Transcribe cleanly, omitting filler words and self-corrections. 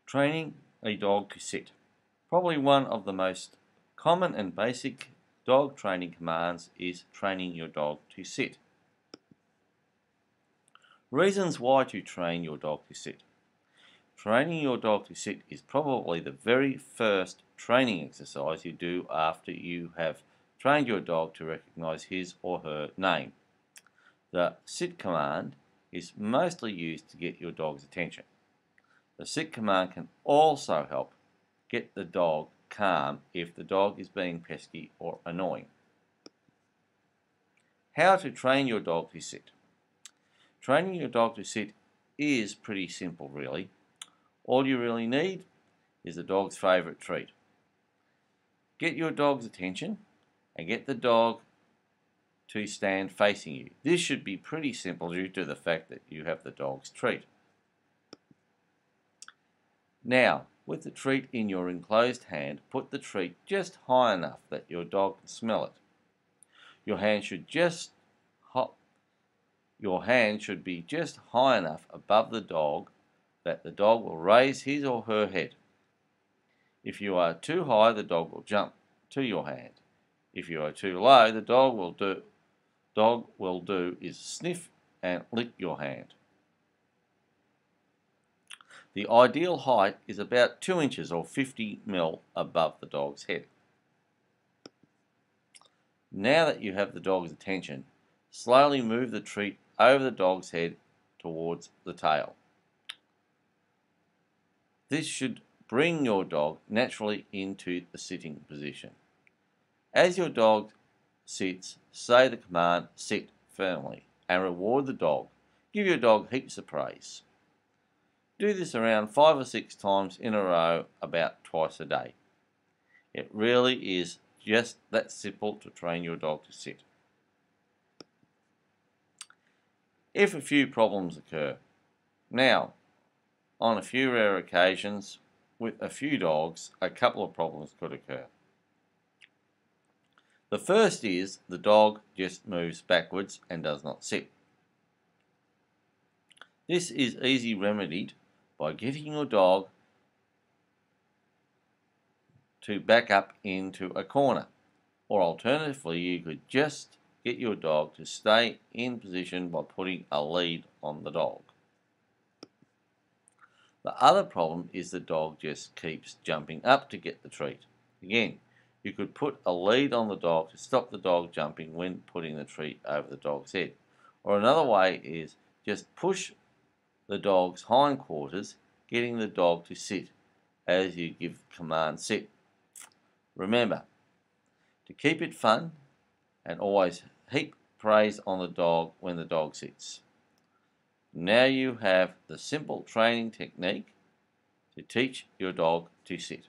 Training a dog to sit. Probably one of the most common and basic dog training commands is training your dog to sit. Reasons why to train your dog to sit. Training your dog to sit is probably the very first training exercise you do after you have trained your dog to recognize his or her name. The sit command is mostly used to get your dog's attention. The sit command can also help get the dog calm if the dog is being pesky or annoying. How to train your dog to sit. Training your dog to sit is pretty simple really. All you really need is the dog's favourite treat. Get your dog's attention and get the dog to stand facing you. This should be pretty simple due to the fact that you have the dog's treat. Now, with the treat in your enclosed hand, put the treat just high enough that your dog can smell it. Your hand should be just high enough above the dog that the dog will raise his or her head. If you are too high, the dog will jump to your hand. If you are too low, the dog will do is sniff and lick your hand. The ideal height is about 2 inches or 50 ml above the dog's head. Now that you have the dog's attention, slowly move the treat over the dog's head towards the tail. This should bring your dog naturally into the sitting position. As your dog sits, say the command sit firmly and reward the dog. Give your dog heaps of praise. Do this around 5 or 6 times in a row, about twice a day. It really is just that simple to train your dog to sit. If a few problems occur. Now, on a few rare occasions, with a few dogs, a couple of problems could occur. The first is the dog just moves backwards and does not sit. This is easily remedied by getting your dog to back up into a corner, or alternatively you could just get your dog to stay in position by putting a lead on the dog. The other problem is the dog just keeps jumping up to get the treat. Again, you could put a lead on the dog to stop the dog jumping when putting the treat over the dog's head. Or another way is just push the dog's hindquarters, getting the dog to sit as you give the command sit. Remember, to keep it fun and always heap praise on the dog when the dog sits. Now you have the simple training technique to teach your dog to sit.